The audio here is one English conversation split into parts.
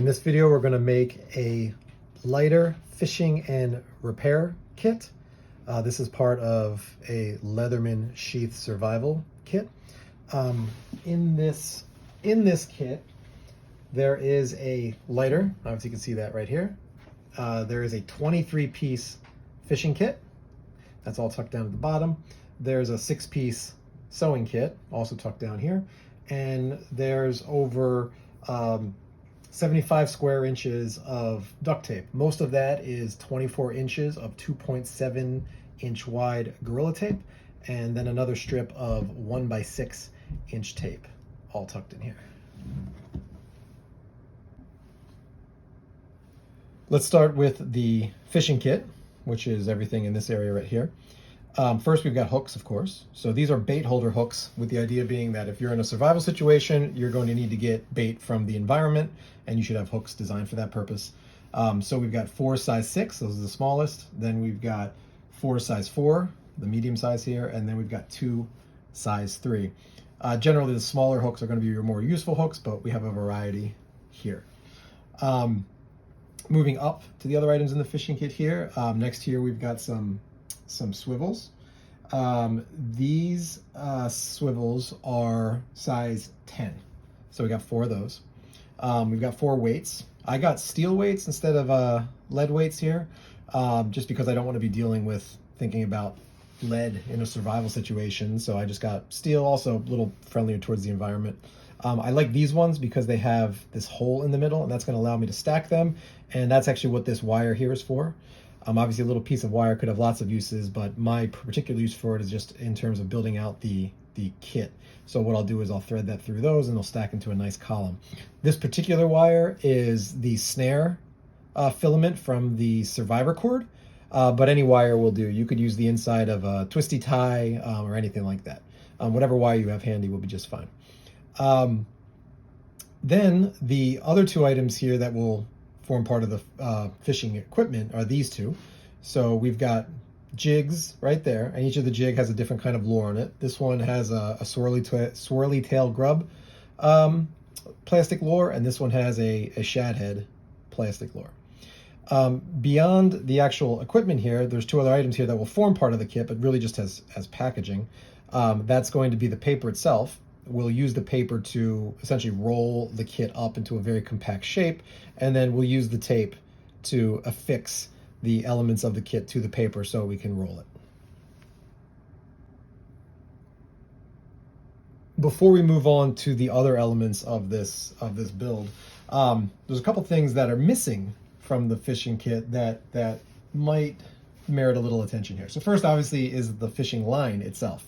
In this video, we're going to make a lighter fishing and repair kit. This is part of a Leatherman sheath survival kit. In this kit, there is a lighter. Obviously, you can see that right here. There is a 23-piece fishing kit. That's all tucked down at the bottom. There's a 6-piece sewing kit, also tucked down here. And there's over 75 square inches of duct tape. Most of that is 24 inches of 2.7 inch wide Gorilla tape, and then another strip of 1x6 inch tape, all tucked in here. Let's start with the fishing kit, which is everything in this area right here. First, we've got hooks, of course. So these are bait holder hooks, with the idea being that if you're in a survival situation, you're going to need to get bait from the environment, and you should have hooks designed for that purpose. So we've got 4 size 6, those are the smallest. Then we've got 4 size 4, the medium size here, and then we've got 2 size 3. Generally, the smaller hooks are going to be your more useful hooks, but we have a variety here. Moving up to the other items in the fishing kit here, next here we've got some swivels. These swivels are size 10. So we got 4 of those. We've got 4 weights. I got steel weights instead of lead weights here, just because I don't want to be dealing with thinking about lead in a survival situation. So I just got steel, also a little friendlier towards the environment. I like these ones because they have this hole in the middle, and that's going to allow me to stack them. And that's actually what this wire here is for. Obviously, a little piece of wire could have lots of uses, but my particular use for it is just in terms of building out the kit. So what I'll do is I'll thread that through those, and they'll stack into a nice column. This particular wire is the snare filament from the survivor cord, but any wire will do. You could use the inside of a twisty tie or anything like that. Whatever wire you have handy will be just fine. Then the other 2 items here that will form part of the fishing equipment are these 2. So we've got jigs right there, and each of the jig has a different kind of lure on it. This one has a swirly tail grub plastic lure, and this one has a shad head plastic lure. Beyond the actual equipment here, there's 2 other items here that will form part of the kit, but really just as packaging. That's going to be the paper itself. We'll use the paper to essentially roll the kit up into a very compact shape, and then we'll use the tape to affix the elements of the kit to the paper so we can roll it. Before we move on to the other elements of this build, there's a couple things that are missing from the fishing kit that might merit a little attention here. So first, obviously, is the fishing line itself.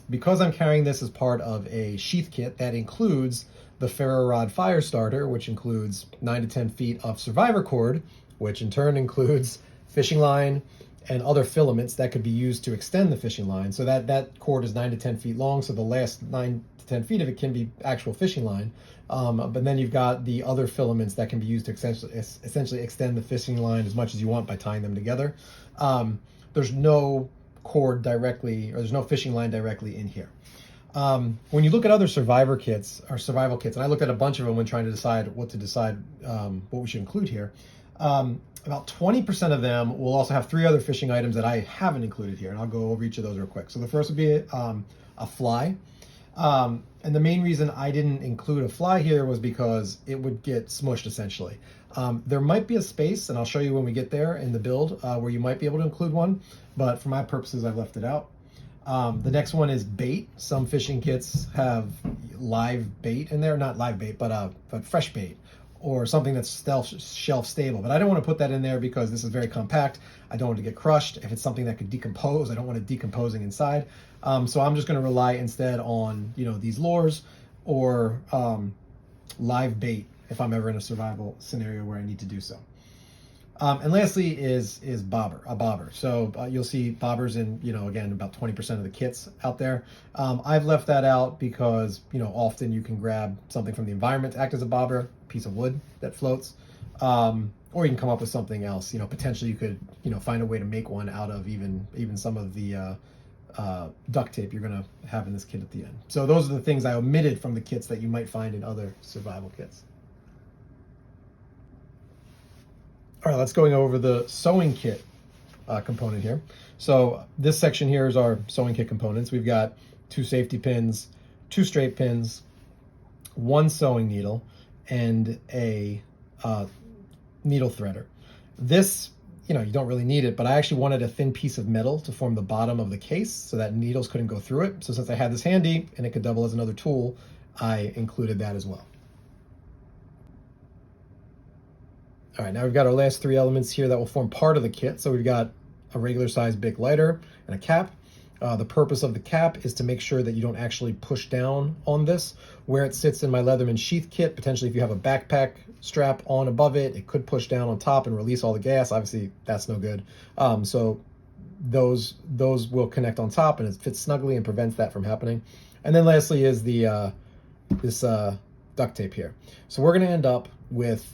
Because I'm carrying this as part of a sheath kit that includes the ferro rod fire starter, which includes 9 to 10 feet of survivor cord, which in turn includes fishing line and other filaments that could be used to extend the fishing line. So that cord is 9 to 10 feet long, so the last 9 to 10 feet of it can be actual fishing line. But then you've got the other filaments that can be used to essentially extend the fishing line as much as you want by tying them together. There's no cord directly, or there's no fishing line directly in here. When you look at other survivor kits or survival kits, and I looked at a bunch of them when trying to decide what we should include here, about 20% of them will also have 3 other fishing items that I haven't included here, and I'll go over each of those real quick. So the first would be a fly. And the main reason I didn't include a fly here was because it would get smushed essentially. There might be a space, and I'll show you when we get there in the build, where you might be able to include one, but for my purposes, I've left it out. The next one is bait. Some fishing kits have live bait in there, not live bait, but fresh bait, or something that's shelf stable. But I don't want to put that in there because this is very compact. I don't want it to get crushed. If it's something that could decompose, I don't want it decomposing inside. So I'm just going to rely instead on these lures or live bait if I'm ever in a survival scenario where I need to do so. And lastly is a bobber. So you'll see bobbers in, again, about 20% of the kits out there. I've left that out because, often you can grab something from the environment to act as a bobber, piece of wood that floats, or you can come up with something else. Potentially you could, find a way to make one out of even some of the duct tape you're going to have in this kit at the end. So those are the things I omitted from the kits that you might find in other survival kits. All right, let's going over the sewing kit component here. So this section here is our sewing kit components. We've got 2 safety pins, 2 straight pins, 1 sewing needle, and a needle threader. This, you don't really need it, but I actually wanted a thin piece of metal to form the bottom of the case so that needles couldn't go through it. So since I had this handy and it could double as another tool, I included that as well. All right, now we've got our last 3 elements here that will form part of the kit. So we've got a regular size Bic lighter and a cap. The purpose of the cap is to make sure that you don't actually push down on this. Where it sits in my Leatherman sheath kit, potentially if you have a backpack strap on above it, it could push down on top and release all the gas. Obviously, that's no good. So those will connect on top and it fits snugly and prevents that from happening. And then lastly is the this duct tape here. So we're gonna end up with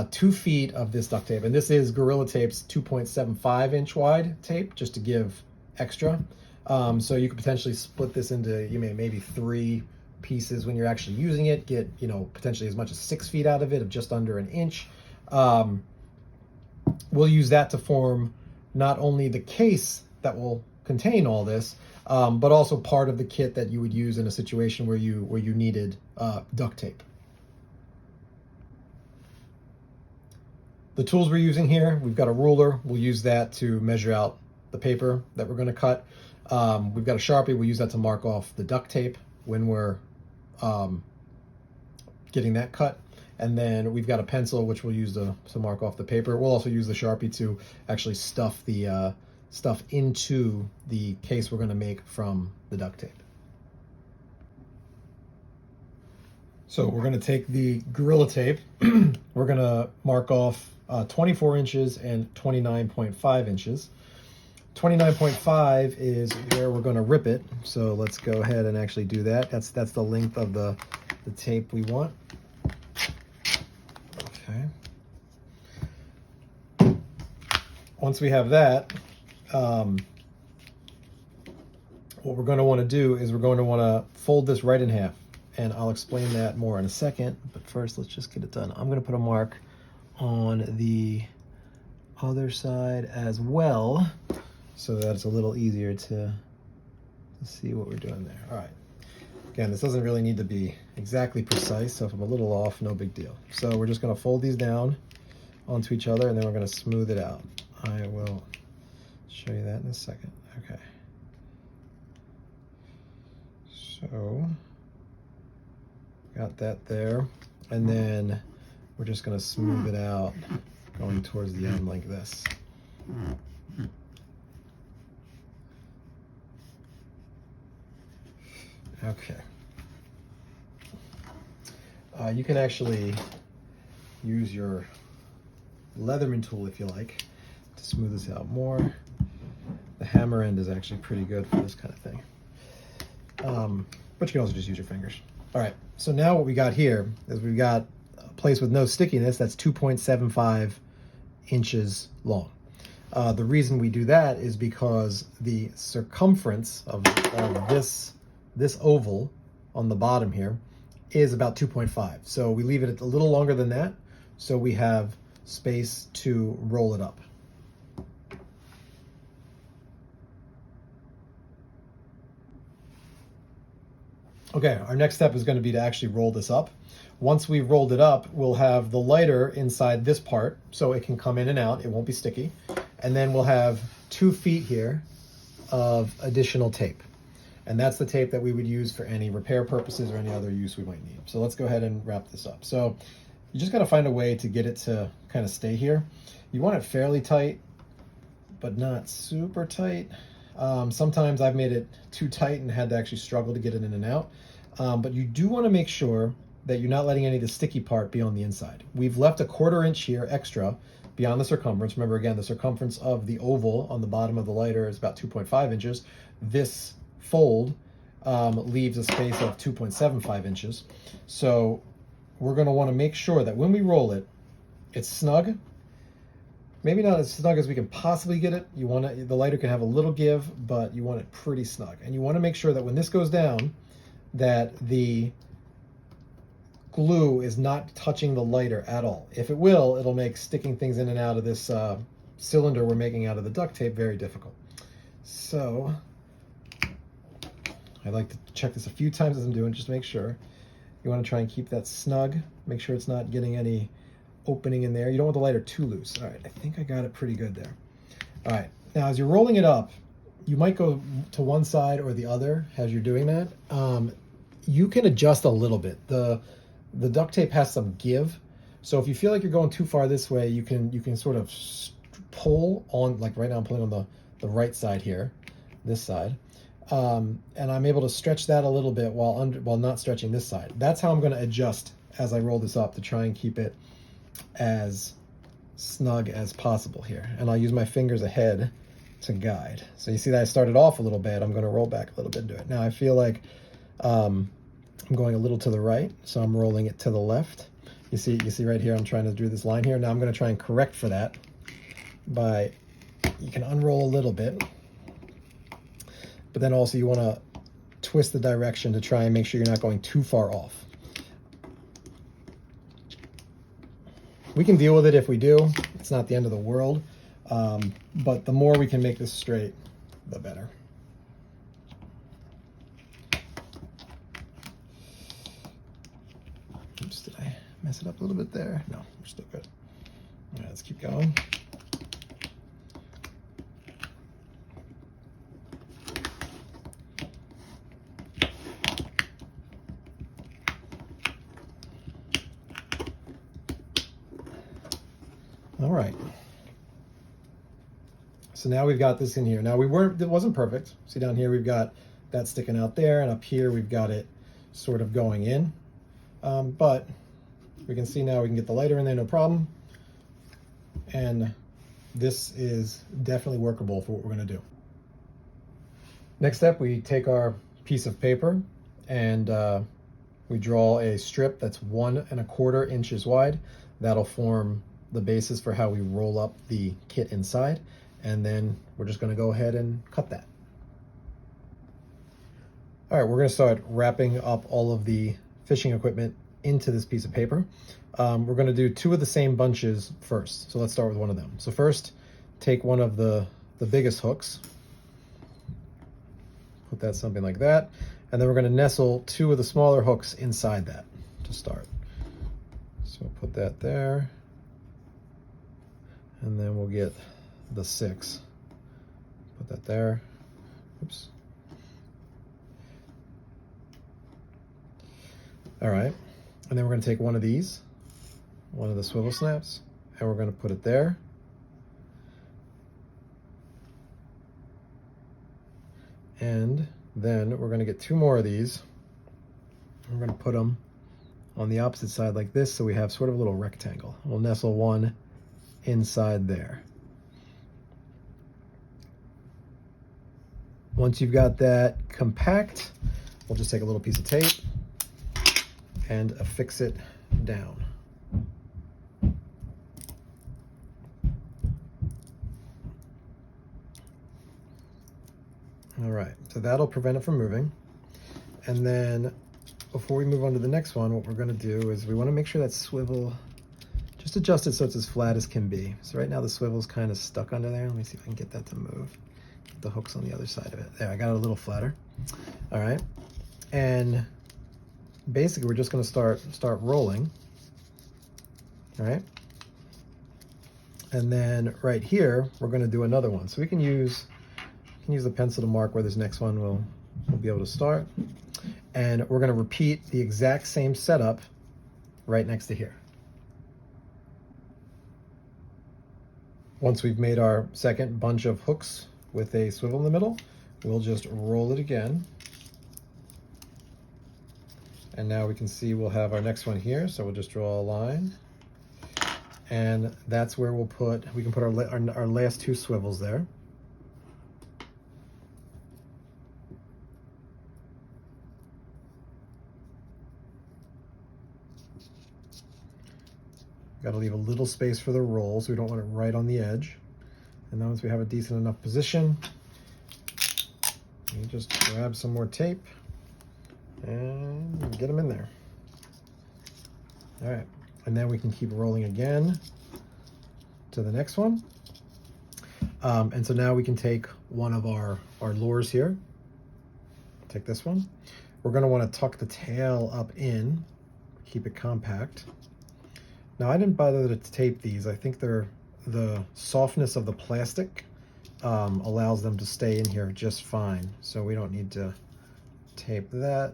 2 feet of this duct tape, and this is Gorilla Tape's 2.75 inch wide tape, just to give extra. So you could potentially split this into maybe 3 pieces when you're actually using it, get potentially as much as 6 feet out of it, of just under an inch. We'll use that to form not only the case that will contain all this, but also part of the kit that you would use in a situation where you needed duct tape. The tools we're using here, we've got a ruler. We'll use that to measure out the paper that we're going to cut. We've got a Sharpie. We'll use that to mark off the duct tape when we're getting that cut. And then we've got a pencil, which we'll use to mark off the paper. We'll also use the Sharpie to actually stuff the stuff into the case we're going to make from the duct tape. So we're going to take the Gorilla Tape. We're going to mark off 24 inches and 29.5 inches. 29.5 is where we're going to rip it. So let's go ahead and actually do that. That's the length of the tape we want. Okay. Once we have that, what we're going to want to do is we're going to want to fold this right in half. And I'll explain that more in a second. But first, let's just get it done. I'm going to put a mark on the other side as well, so that it's a little easier to see what we're doing there. All right. Again, this doesn't really need to be exactly precise, so if I'm a little off, no big deal. So we're just going to fold these down onto each other, and then we're going to smooth it out. I will show you that in a second. Okay. So got that there, and then we're just going to smooth it out going towards the end like this. Okay. You can actually use your Leatherman tool if you like to smooth this out more. The hammer end is actually pretty good for this kind of thing. But you can also just use your fingers. All right, so now what we got here is we've got a place with no stickiness that's 2.75 inches long. The reason we do that is because the circumference of this oval on the bottom here is about 2.5. So we leave it a little longer than that, so we have space to roll it up. Okay, our next step is going to be to actually roll this up. Once we've rolled it up, we'll have the lighter inside this part, so it can come in and out. It won't be sticky. And then we'll have 2 feet here of additional tape. And that's the tape that we would use for any repair purposes or any other use we might need. So let's go ahead and wrap this up. So you just got to find a way to get it to kind of stay here. You want it fairly tight, but not super tight. Sometimes I've made it too tight and had to actually struggle to get it in and out. But you do want to make sure that you're not letting any of the sticky part be on the inside. We've left a 1/4 inch here extra beyond the circumference. Remember, again, the circumference of the oval on the bottom of the lighter is about 2.5 inches. This fold leaves a space of 2.75 inches. So we're going to want to make sure that when we roll it, it's snug. Maybe not as snug as we can possibly get it. You want the lighter can have a little give, but you want it pretty snug. And you want to make sure that when this goes down, that the glue is not touching the lighter at all. If it will, it'll make sticking things in and out of this cylinder we're making out of the duct tape very difficult. So I like to check this a few times as I'm doing, just to make sure. You want to try and keep that snug. Make sure it's not getting any opening in there. You don't want the lighter too loose. All right, I think I got it pretty good there. All right, now as you're rolling it up, you might go to one side or the other as you're doing that. You can adjust a little bit. The duct tape has some give, so if you feel like you're going too far this way, you can sort of pull on, like right now I'm pulling on the right side here, this side, and I'm able to stretch that a little bit while not stretching this side. That's how I'm going to adjust as I roll this up to try and keep it as snug as possible here. And I'll use my fingers ahead to guide. So you see that I started off a little bit. I'm going to roll back a little bit and do it. Now I feel like I'm going a little to the right, so I'm rolling it to the left. You see right here, I'm trying to do this line here. Now I'm going to try and correct for that by, you can unroll a little bit, but then also you want to twist the direction to try and make sure you're not going too far off. We can deal with it if we do. It's not the end of the world, but the more we can make this straight, the better. Oops, did I mess it up a little bit there? No, we're still good. All right, let's keep going. All right. So now we've got this in here. Now it wasn't perfect. See down here, we've got that sticking out there, and up here we've got it sort of going in. But we can see now we can get the lighter in there, no problem. And this is definitely workable for what we're going to do. Next step, we take our piece of paper and we draw a strip that's 1 1/4 inches wide. That'll form the basis for how we roll up the kit inside. And then we're just going to go ahead and cut that. All right, we're going to start wrapping up all of the fishing equipment into this piece of paper. We're going to do 2 of the same bunches first. So let's start with one of them. So first, take one of the biggest hooks, put that something like that, and then we're going to nestle 2 of the smaller hooks inside that to start. So put that there, and then we'll get the 6. Put that there. Oops. All right, and then we're going to take one of these, one of the swivel snaps, and we're going to put it there. And then we're going to get 2 more of these. We're going to put them on the opposite side like this, so we have sort of a little rectangle. We'll nestle one inside there. Once you've got that compact, we'll just take a little piece of tape and affix it down. All right, so that'll prevent it from moving. And then before we move on to the next one, what we're going to do is we want to make sure that swivel, just adjust it so it's as flat as can be. So right now the swivel's kind of stuck under there. Let me see if I can get that to move. Get the hooks on the other side of it. There, I got it a little flatter. All right, and basically we're just going to start rolling. All right, and then right here we're going to do another one. So we can use the pencil to mark where this next one will be able to start. And we're going to repeat the exact same setup right next to here. Once we've made our second bunch of hooks with a swivel in the middle, we'll just roll it again. And now we can see we'll have our next one here. So we'll just draw a line. And that's where we can put our last 2 swivels there. Got to leave a little space for the roll, so we don't want it right on the edge. And then once we have a decent enough position, you just grab some more tape and get them in there. All right, and then we can keep rolling again to the next one. And so now we can take one of our lures here. Take this one. We're going to want to tuck the tail up in, keep it compact. Now I didn't bother to tape these. I think the softness of the plastic allows them to stay in here just fine. So we don't need to tape that.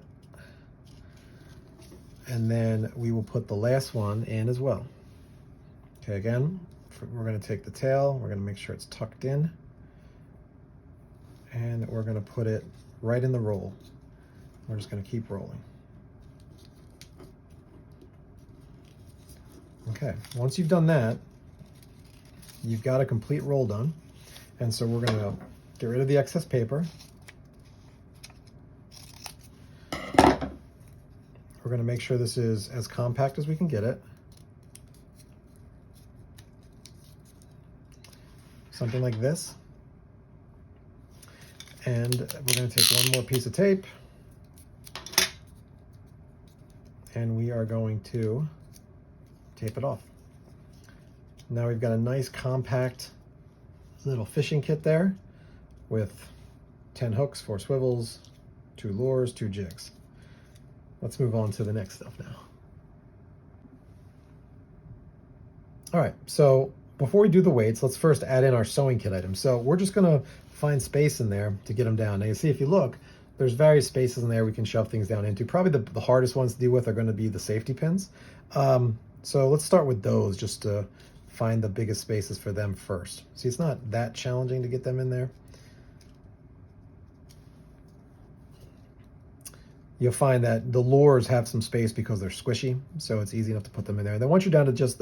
And then we will put the last one in as well. Okay, again, we're going to take the tail, we're going to make sure it's tucked in, and we're going to put it right in the roll. We're just going to keep rolling. Okay, once you've done that, you've got a complete roll done. And so we're going to get rid of the excess paper. We're going to make sure this is as compact as we can get it. Something like this. And we're going to take one more piece of tape. And we are going to tape it off. Now we've got a nice compact little fishing kit there with 10 hooks, 4 swivels, 2 lures, 2 jigs. Let's move on to the next stuff now. All right, so before we do the weights, let's first add in our sewing kit items. So we're just gonna find space in there to get them down. Now you see, if you look, there's various spaces in there we can shove things down into. Probably the hardest ones to deal with are gonna be the safety pins. So let's start with those just to find the biggest spaces for them first. See, it's not that challenging to get them in there. You'll find that the lures have some space because they're squishy, so it's easy enough to put them in there. And then once you're down to just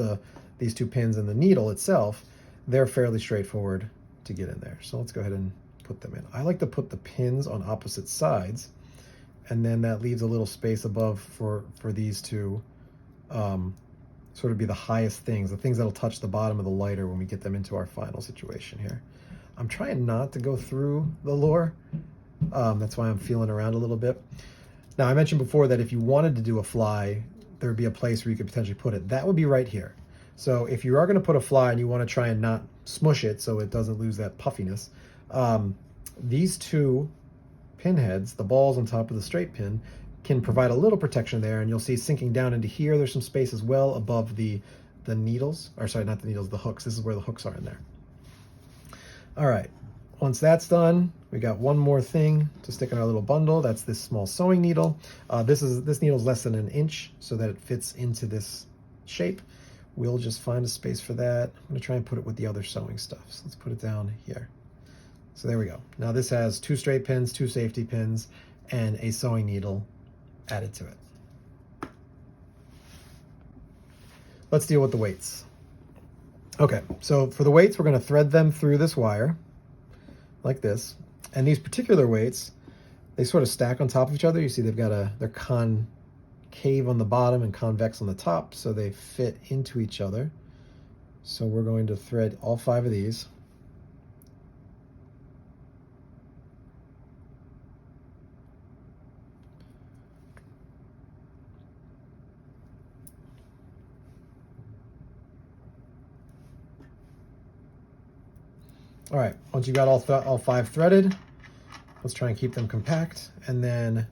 these 2 pins and the needle itself, they're fairly straightforward to get in there. So let's go ahead and put them in. I like to put the pins on opposite sides, and then that leaves a little space above for these to sort of be the highest things, the things that'll touch the bottom of the lighter when we get them into our final situation here. I'm trying not to go through the lure. That's why I'm feeling around a little bit. Now, I mentioned before that if you wanted to do a fly, there would be a place where you could potentially put it. That would be right here. So if you are going to put a fly and you want to try and not smush it so it doesn't lose that puffiness, these 2 pin heads, the balls on top of the straight pin, can provide a little protection there, and you'll see sinking down into here, there's some space as well above the needles, or sorry, not the needles, the hooks. This is where the hooks are in there. All right. Once that's done, we got one more thing to stick in our little bundle. That's this small sewing needle. This needle is less than 1 inch so that it fits into this shape. We'll just find a space for that. I'm gonna try and put it with the other sewing stuff. So let's put it down here. So there we go. Now this has 2 straight pins, 2 safety pins, and a sewing needle added to it. Let's deal with the weights. Okay, so for the weights, we're gonna thread them through this wire like this. And these particular weights, they sort of stack on top of each other. You see they're concave on the bottom and convex on the top, so they fit into each other. So we're going to thread all 5 of these. All right, once you've got all 5 threaded, let's try and keep them compact, and then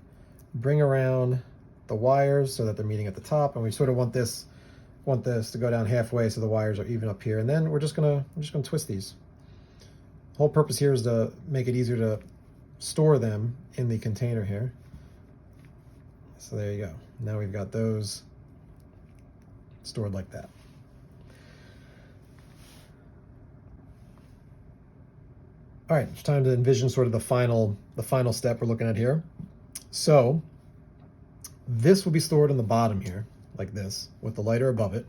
bring around the wires so that they're meeting at the top. And we sort of want this to go down halfway so the wires are even up here. And then we're just gonna twist these. The whole purpose here is to make it easier to store them in the container here. So there you go. Now we've got those stored like that. All right, it's time to envision sort of the final step we're looking at here. So this will be stored on the bottom here, like this, with the lighter above it.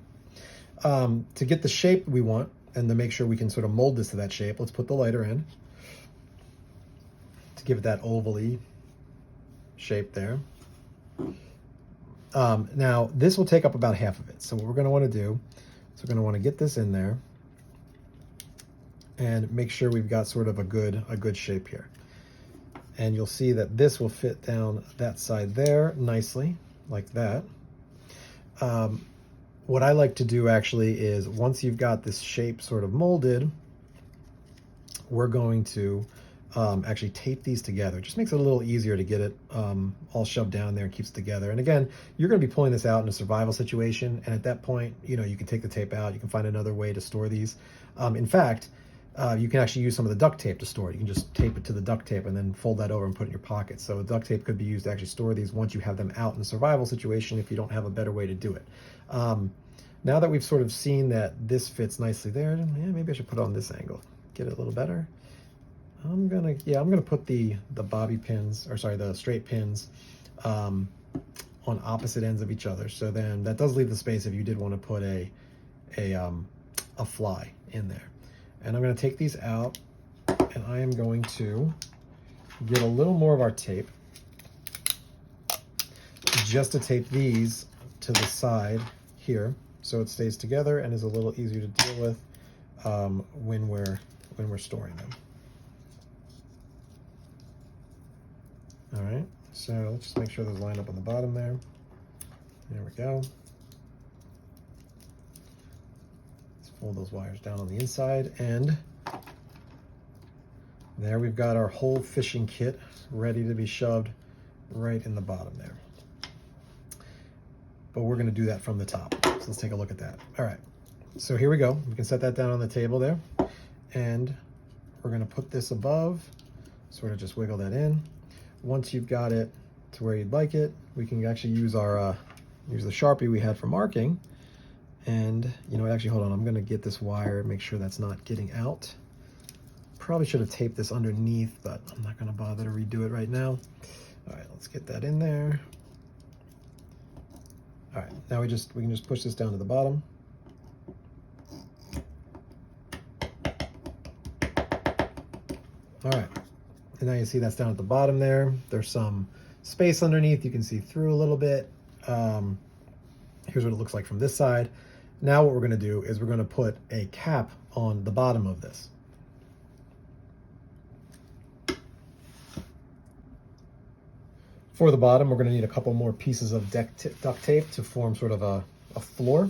To get the shape we want and to make sure we can sort of mold this to that shape, let's put the lighter in to give it that ovally shape there. Now this will take up about half of it. So what we're going to want to do is we're going to want to get this in there and make sure we've got sort of a good shape here. And you'll see that this will fit down that side there nicely, like that. what I like to do actually is once you've got this shape sort of molded, we're going to actually tape these together. It just makes it a little easier to get it all shoved down there and keeps it together. And again, you're going to be pulling this out in a survival situation, and at that point, you know, you can take the tape out, you can find another way to store these. In fact, you can actually use some of the duct tape to store it. You can just tape it to the duct tape and then fold that over and put it in your pocket. So duct tape could be used to actually store these once you have them out in a survival situation if you don't have a better way to do it. Now that we've sort of seen that this fits nicely there, yeah, maybe I should put it on this angle, get it a little better. I'm gonna put the bobby pins, or sorry, the straight pins on opposite ends of each other. So then that does leave the space if you did want to put a fly in there. And I'm going to take these out, and I am going to get a little more of our tape just to tape these to the side here so it stays together and is a little easier to deal with when we're storing them. All right, so let's just make sure those line up on the bottom there. There we go. Let's fold those wires down on the inside, and there we've got our whole fishing kit ready to be shoved right in the bottom there. But we're gonna do that from the top. So let's take a look at that. All right, so here we go. We can set that down on the table there, and we're gonna put this above, sort of just wiggle that in. Once you've got it to where you'd like it, we can actually use our use the Sharpie we had for marking. And you know, actually, hold on, I'm gonna get this wire, make sure that's not getting out. Probably should have taped this underneath, but I'm not gonna bother to redo it right now. All right, let's get that in there. All right, now we can just push this down to the bottom. All right. And now you see that's down at the bottom there. There's some space underneath. You can see through a little bit. Here's what it looks like from this side. Now what we're going to do is we're going to put a cap on the bottom of this. For the bottom, we're going to need a couple more pieces of duct tape to form sort of a floor.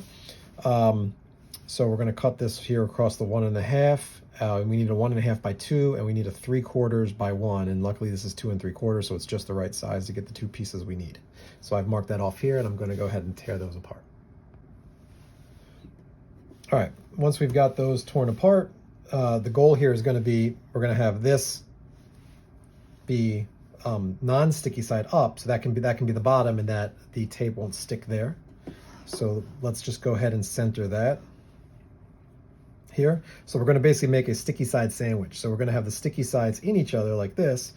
So we're going to cut this here across the 1.5. We need a 1.5 by 2, and we need a 3/4 by 1. And luckily this is 2 3/4, so it's just the right size to get the 2 pieces we need. So I've marked that off here, and I'm going to go ahead and tear those apart. All right, once we've got those torn apart, the goal here is going to be, we're going to have this be non-sticky side up, so that can be the bottom, and that the tape won't stick there. So let's just go ahead and center that here. So we're going to basically make a sticky side sandwich. So we're going to have the sticky sides in each other like this,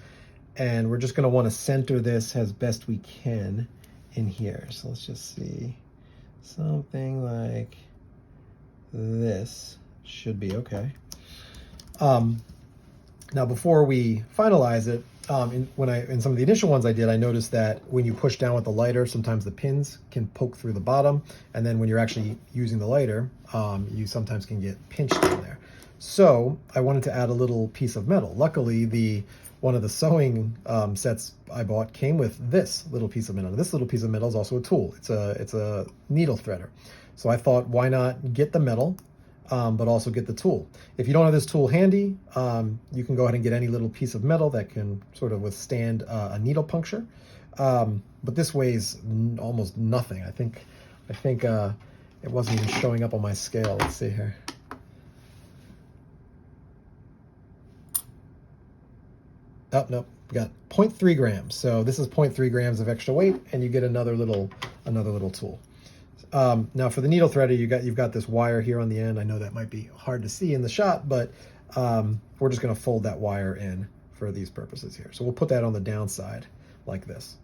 and we're just going to want to center this as best we can in here. So let's just see, something like this should be okay. Now before we finalize it, in some of the initial ones I did, I noticed that when you push down with the lighter, sometimes the pins can poke through the bottom, and then when you're actually using the lighter, you sometimes can get pinched in there. So I wanted to add a little piece of metal. Luckily, one of the sewing sets I bought came with this little piece of metal. This little piece of metal is also a tool. It's a needle threader. So I thought, why not get the metal, but also get the tool. If you don't have this tool handy, you can go ahead and get any little piece of metal that can sort of withstand a needle puncture. But this weighs almost nothing. I think it wasn't even showing up on my scale. Let's see here. Oh, no, we got 0.3 grams. So this is 0.3 grams of extra weight, and you get another little tool. Now for the needle threader, you've got this wire here on the end. I know that might be hard to see in the shot, but we're just going to fold that wire in for these purposes here. So we'll put that on the downside like this.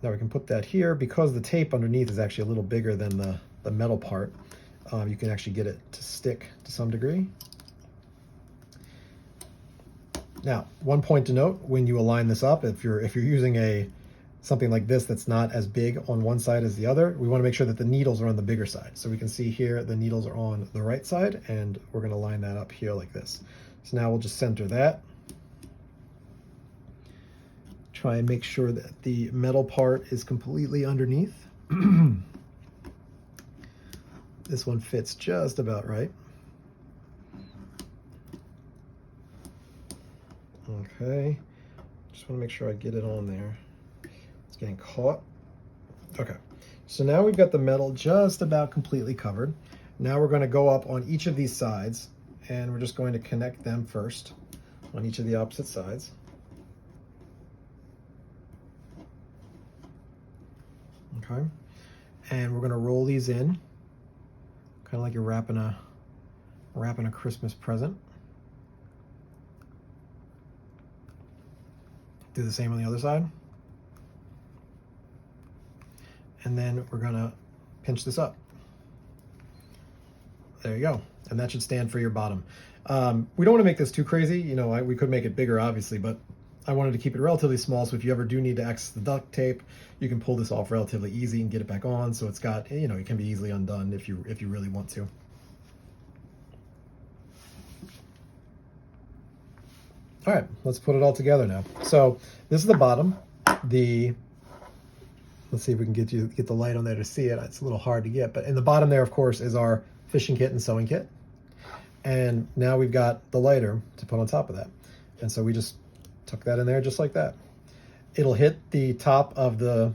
Now we can put that here. Because the tape underneath is actually a little bigger than the metal part, you can actually get it to stick to some degree. Now, one point to note, when you align this up, if you're using something like this that's not as big on one side as the other, we want to make sure that the needles are on the bigger side. So we can see here the needles are on the right side, and we're going to line that up here like this. So now we'll just center that. Try and make sure that the metal part is completely underneath. This one fits just about right. Okay, just want to make sure I get it on there. It's getting caught. Okay, so now we've got the metal just about completely covered. Now we're going to go up on each of these sides, and we're just going to connect them first on each of the opposite sides. Okay, and we're going to roll these in, kind of like you're wrapping a Christmas present. Do the same on the other side. And then we're going to pinch this up. There you go. And that should stand for your bottom. We don't want to make this too crazy. You know, we could make it bigger, obviously, but I wanted to keep it relatively small. So if you ever do need to access the duct tape, you can pull this off relatively easy and get it back on. So it's got, you know, it can be easily undone if you really want to. All right, let's put it all together now. So this is the bottom. Let's see if we can get the light on there to see it. It's a little hard to get, but in the bottom there, of course, is our fishing kit and sewing kit. And now we've got the lighter to put on top of that. And so we just tuck that in there just like that. It'll hit the top of the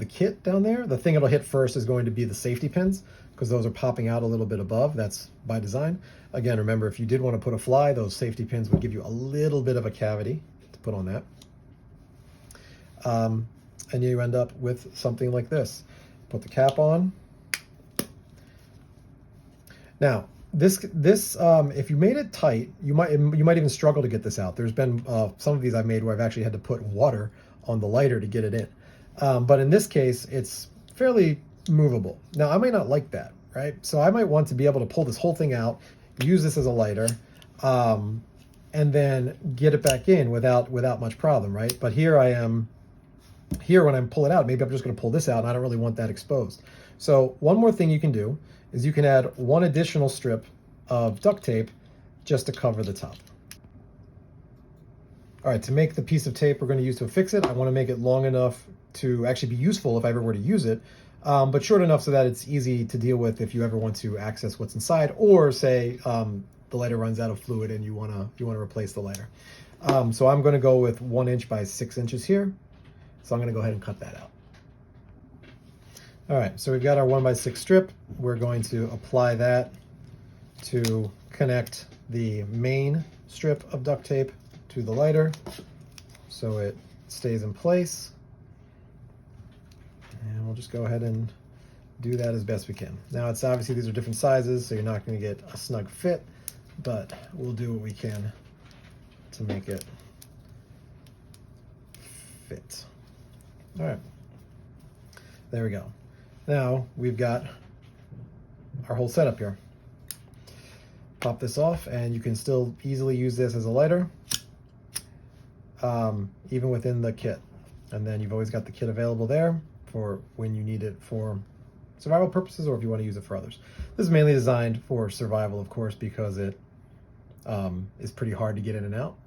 kit down there. The thing it'll hit first is going to be the safety pins, because those are popping out a little bit above. That's by design. Again, remember, if you did want to put a fly, those safety pins would give you a little bit of a cavity to put on that. And you end up with something like this. Put the cap on. Now, this if you made it tight, you might even struggle to get this out. There's been some of these I've made where I've actually had to put water on the lighter to get it in. But in this case, it's fairly movable. Now, I might not like that, right? So I might want to be able to pull this whole thing out, use this as a lighter, and then get it back in without much problem, right? But here I am. Here, when I pull it out, maybe I'm just going to pull this out, and I don't really want that exposed. So one more thing you can do is you can add one additional strip of duct tape just to cover the top. All right, to make the piece of tape we're going to use to affix it, I want to make it long enough to actually be useful if I ever were to use it, but short enough so that it's easy to deal with if you ever want to access what's inside, or say the lighter runs out of fluid and you want to replace the lighter. So I'm going to go with 1 inch by 6 inches here. So I'm going to go ahead and cut that out. All right, so we've got our 1 by 6 strip. We're going to apply that to connect the main strip of duct tape to the lighter so it stays in place. And we'll just go ahead and do that as best we can. Now, it's obviously these are different sizes, so you're not going to get a snug fit, but we'll do what we can to make it fit. All right, there we go. Now we've got our whole setup here. Pop this off, and you can still easily use this as a lighter, even within the kit. And then you've always got the kit available there for when you need it for survival purposes, or if you want to use it for others. This is mainly designed for survival, of course, because it is pretty hard to get in and out.